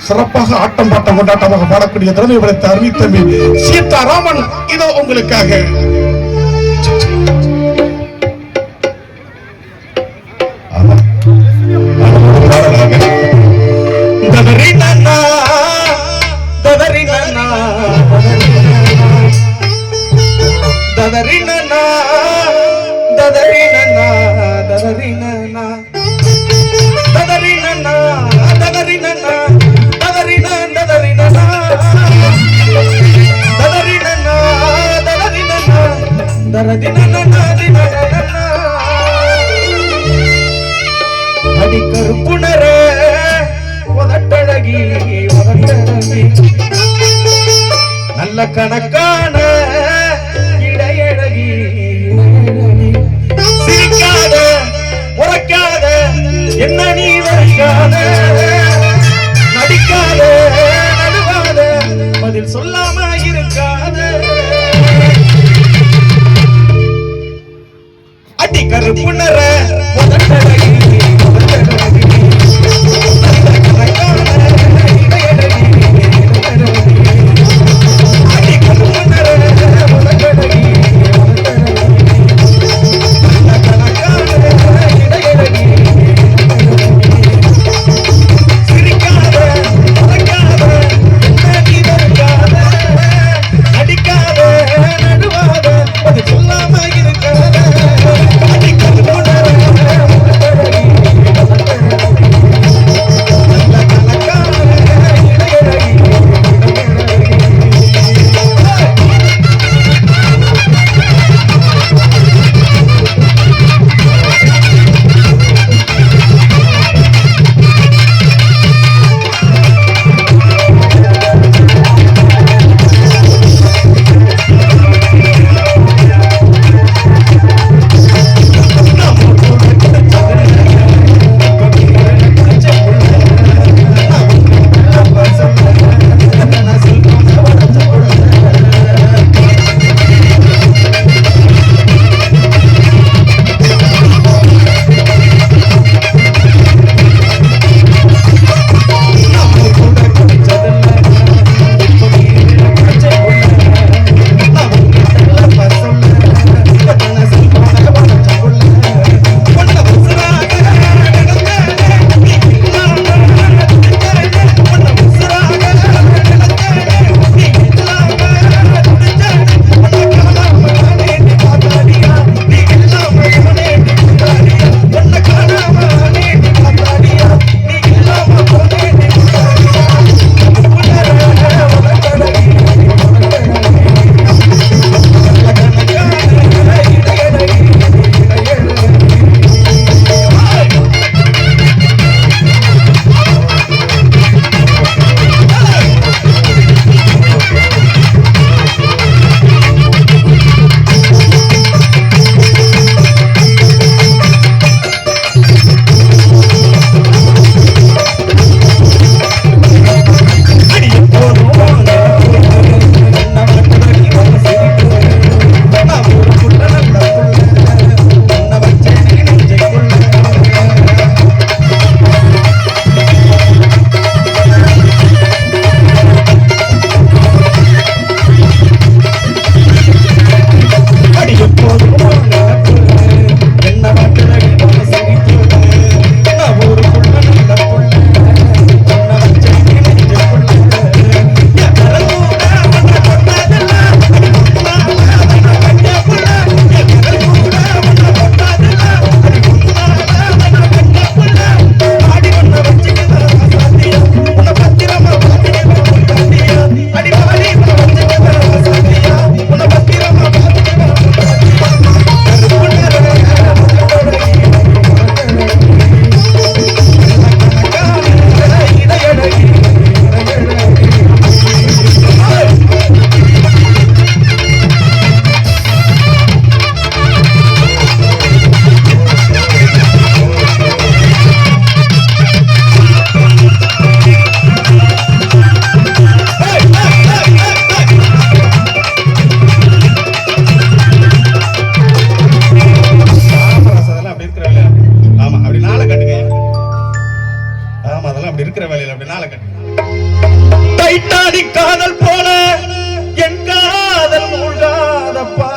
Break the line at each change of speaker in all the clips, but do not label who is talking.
சிறப்பாக ஆட்டம் பாட்டம் கொண்டாட்டமாக பாடக்கூடிய திறமை படைத்த அருமை தம்பி சீதாராமன் இதோ உங்களுக்காக. அடிக்கருப்புணர உதட்டழகி நல்ல கணக்கான இடையழகி சிரிக்காத உரைக்காத என்ன நீ வரைக்காத நடிக்காத நடுவாத பதில் சொல்லாம இருக்காத அடிக்கருப்புணர உதட்டழகி அடிக்கருப்புணர டைட்டானிக் காதல் போல என் காதல் மூழ்காதப்பா,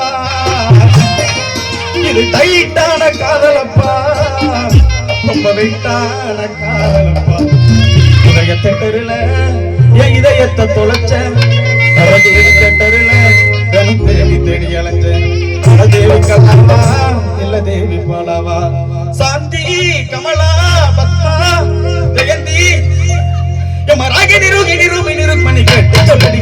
இது டைட்டான காதலப்பா, ரொம்ப வெயிட்டான காதலப்பா. இதயத்தை தெருல என் இதயத்தை தொலைச்ச தேவி கட்டருல தேடி தேடி அலைஞ்ச தேவி கலாவா இல்ல தேவி பாலாவா, சாந்தி கமலா பத்மா ஜெயந்தி மராகி நிருகி நிருபி நிருக்மணி கேட்டு சொல்லடி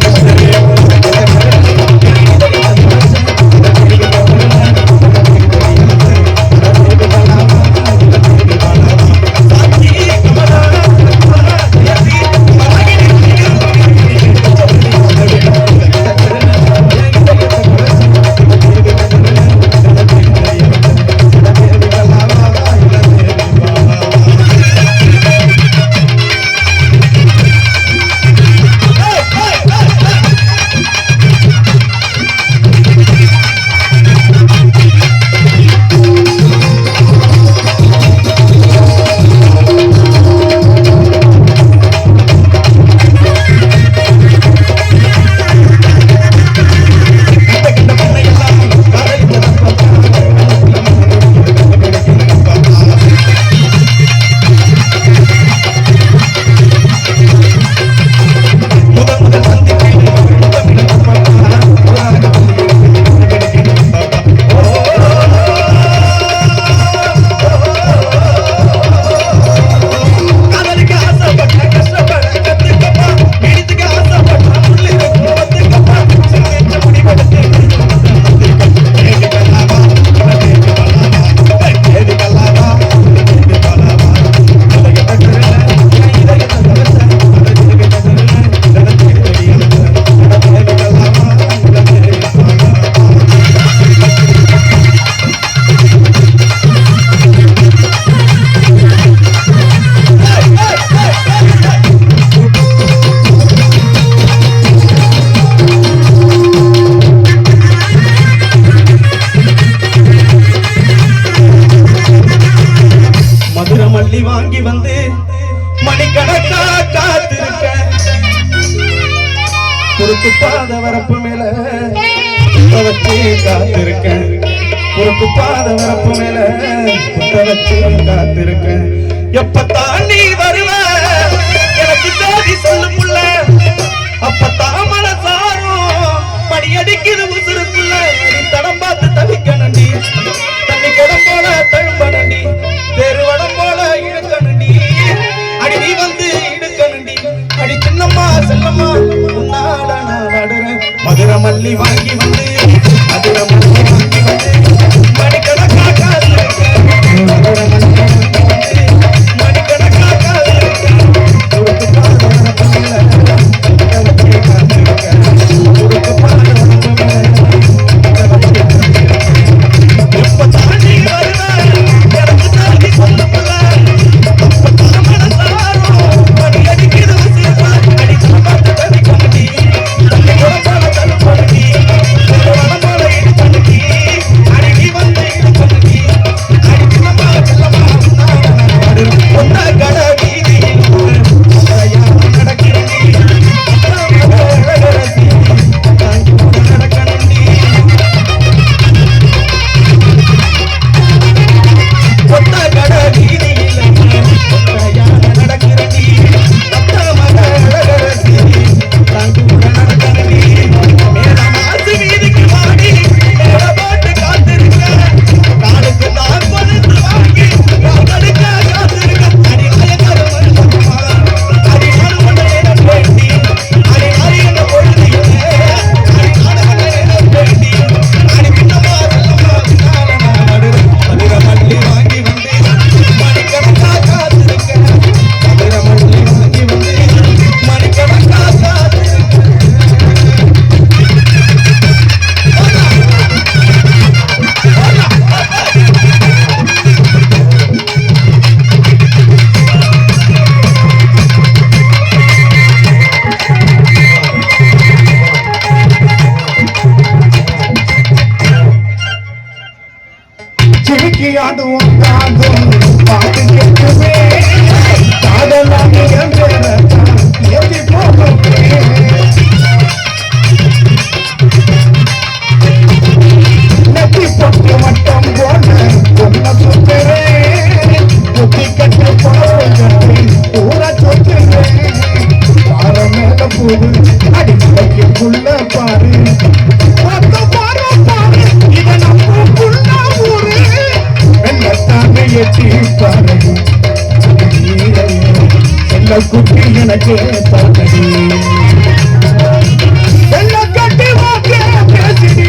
வாங்கி வந்து மணிக்கணக்கா காத்திருக்க, குறுக்கு பாத வரப்பு மேல வச்சு காத்திருக்க, குறுக்கு பாத வரப்பு மேல வச்சு காத்திருக்க. எப்பத்தான் நீ வருவ எனக்கு தேதி சொல்லுக்குள்ள, அப்பத்தான் மனசாரும் படி அடிக்குது உசுருக்குள்ள. தடம் பார்த்து தவிக்க நண்டி, தண்ணி குடம் போல தழும்ப நண்டி, தெருவடம் போல இழுக்கணுண்டி, அடி நீ வந்து இடுக்கணுண்டி. அடி சின்னம்மா செல்லம்மா உன்னால நான் வாடுறேன். மதுரை மல்லி வாங்கி வந்து மதுரை மல்லி வாங்கி வந்து மணிக்கணக்கா காத்திருக்கேன். மதுரை மல்லி வாங்கி வந்து மணிக்கணக்கா காத்திருக்கேன். குறுக்கு பாத வரப்பு மேல வச்சு காத்திருக்கேன். குறுக்கு பாத வரப்பு மேல எப்ப தாண்டி வருவேன் எனக்கு தாண்டி சொல்லுக்குள்ள, அப்பத்தான் மனசாரும் படி அடிக்குது உசுருக்குள்ள. அடி பார்த்து தவிக்க முடி, தண்ணி குடம் போல தழும்படி, குட்டி எனக்கு தானடி செல்ல கட்டி வாக்கே பேசிடி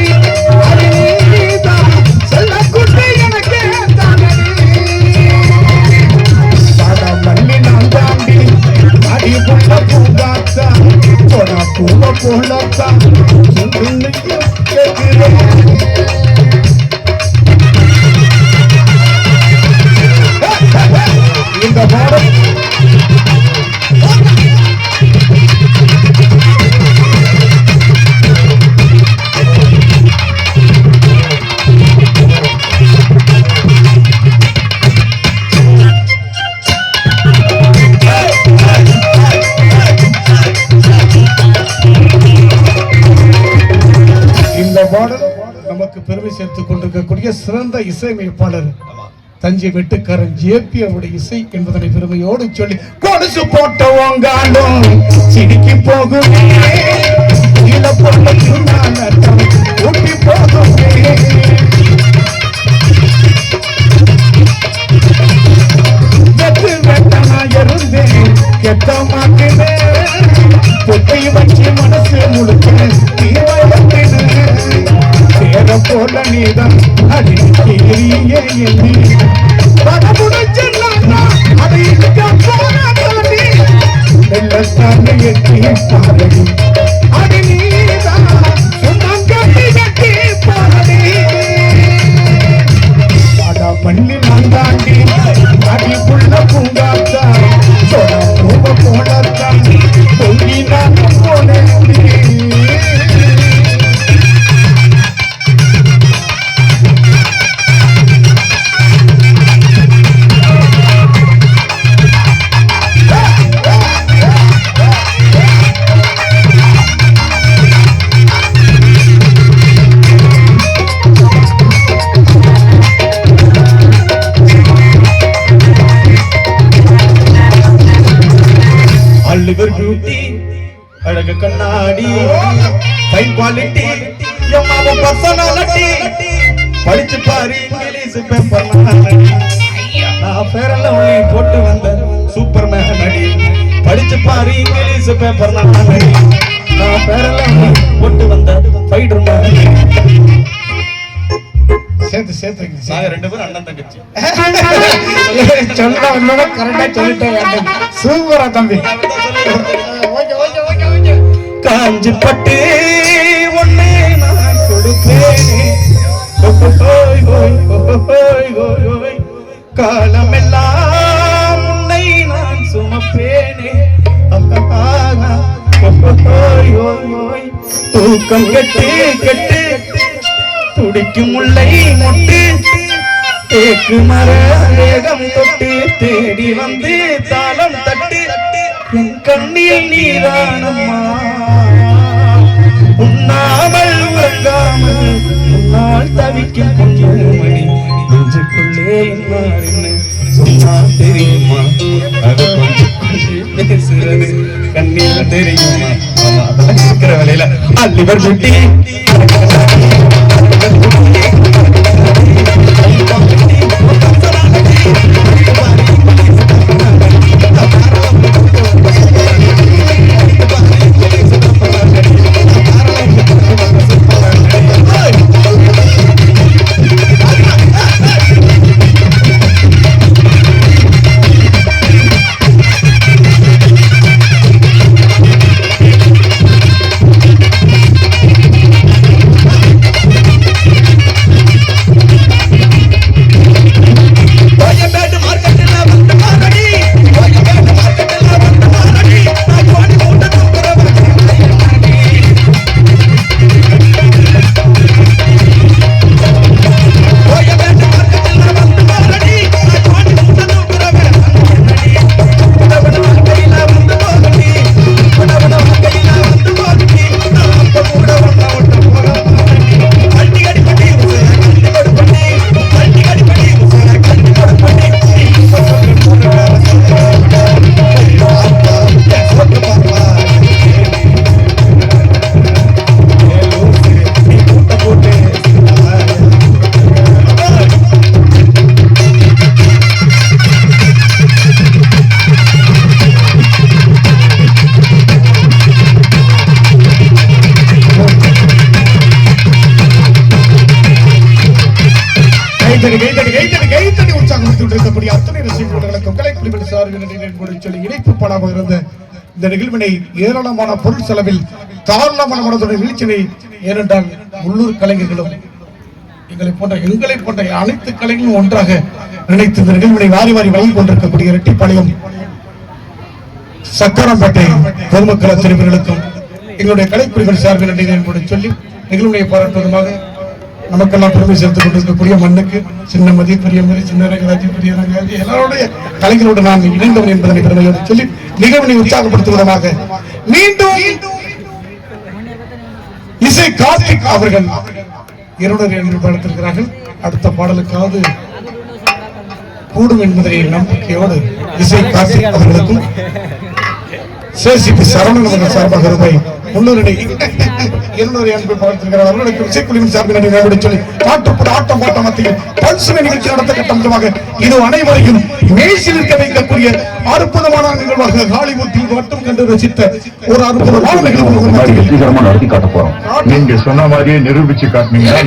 அடிதான் செல்ல குட்டி எனக்கு தானடி சாதா மண்ணி நான் தாண்டி அடி புள்ள பூங்காத்தா போனா பூவ போலத்தா இந்த பாடம் நமக்கு பெருமை சேர்த்துக் கொண்டிருக்கக்கூடிய சிறந்த இசையமைப்பாளர் தஞ்சை வெட்டுக்காரன் ஜேபி அவருடைய இசை என்பதனை பெருமையோடு சொல்லி கொலுசு போட்டவங்காலும் சிடிக்கி போகுமே ஊட்டி போகுமே வெட்டு வெட்டனா இருந்தேன் கெட்ட மாட்டேனே பொட்டை வச்சு மனசு முழுக்க சேர போல நீதான் அடிக்கேறியே எண்ணி படமுடிச்சா அதை போராடி வெள்ளத்தான எட்டி பாரடி அடி நீதான் சுண்ணாங்கட்டி கட்டி பாரடி பாடா பண்ணி நான் தாண்டி அடி புள்ள பூங்காத்தா சொட பூவ போலத்தா பொங்கி நான் போல அழகு கண்ணாடி ஹை குவாலிட்டி எம்மாவ பர்சனாலிட்டி படிச்சு பாரு இங்கிலீஷ் பேப்பர் நான் பேரெல்லாம் போட்டு வந்த சூப்பர் மேன் நடி படிச்சு பாரு இங்கிலீஷ் பேப்பர் நான் பேரெல்லாம் போட்டு வந்த ஃபைட்டர் மேன் சேர்த்து சேர்த்து நாங்க ரெண்டு பேரும் அண்ணன் தங்கச்சி சொல்ல கரெக்டா சொல்லிட்டேன் சூப்பரா தம்பி காஞ்சி பட்டு ஒன்னே நான் கொடுப்பேன் காலமெல்லாம் உன்னை நான் சுமப்பேனே தூக்கம் கெட்டு கெட்டு துடிக்கும் முல்லை மொட்டு தேக்கு மர வேகம் தொட்டு தேடி வந்து தாளம் தட்டு என் கண்ணில் நீரானம்மா உண்ணாமல் உறங்காமல் உன்னால் தவிக்கும் பொன்மணி நெஞ்சுக்குள்ளே என்ன சொன்னா தெரியுமா அது கொஞ்சம் பேசுறது கண்ணில் தெரியுமா ஆமா அதெல்லாம் இருக்கிற வேலையில அல்லிவர் குட்டி சார்பில் சொல்லி இணைப்பு பாடாமல் இருந்த இந்த நிகழ்வினை ஏராளமான பொருள் செலவில் தாராளமான மனதுடைய வீழ்ச்சினை, ஏனென்றால் உள்ளூர் கலைஞர்களும் எங்களை போன்ற அனைத்து கலைஞர்களும் ஒன்றாக நினைத்து இந்த நிகழ்வினை வாரி வாரி வழங்கி கொண்டிருக்கக்கூடிய இரட்டிப்பாளையம் சக்கரம்பேட்டை பொதுமக்கள் அத்தனைவர்களுக்கும் எங்களுடைய கலைக்குறிகள் சார்பில் நன்றி சொல்லி நிகழ்வுடைய பாராட்டுவதமாக நமக்கெல்லாம் பெருமை சேர்த்துக் கொண்டிருக்கக்கூடிய மண்ணுக்கு சின்னமதி, பெரியமதி, சின்ன ரங்கராஜி, பெரிய ரங்கராஜி எல்லாருடைய கலைஞரோடு நான் இணைந்தவன் என்பதனை பெருமையோடு சொல்லி நிகழ்வினை உற்சாகப்படுத்துவதமாக மீண்டும் இசை கார்த்திக் அவர்கள் 200 என்று பாடத்திருக்கிறார்கள். அடுத்த பாடலுக்காவது கூடும் என்பதை நம்பிக்கையோடு இசை கார்த்திக் அவர்களுக்கும் சேசிபி சரவணன் அவர்கள் சார்பாக ரூபாய் 200 அன்பு பார்த்திருக்கிறார். அவர்களுக்கு இசைக்குழுவின் சார்பில் நன்றி சொல்லி பாட்டுப்பட ஆட்டம் பாட்டம் மத்தியில் பல்சுவை நிகழ்ச்சி நடத்த கட்டமாக இது அனைவரையும் மேய்ச்சில் இருக்க வைக்கக்கூடிய அற்புதமான நிகழ்வாக ஹாலிவுட்டில் மட்டும் கண்டு ரசித்த ஒரு அற்புதமான நிகழ்வு நடத்தி காட்ட போறோம். நீங்க சொன்ன மாதிரியே நிரூபிச்சு காட்டினீங்க.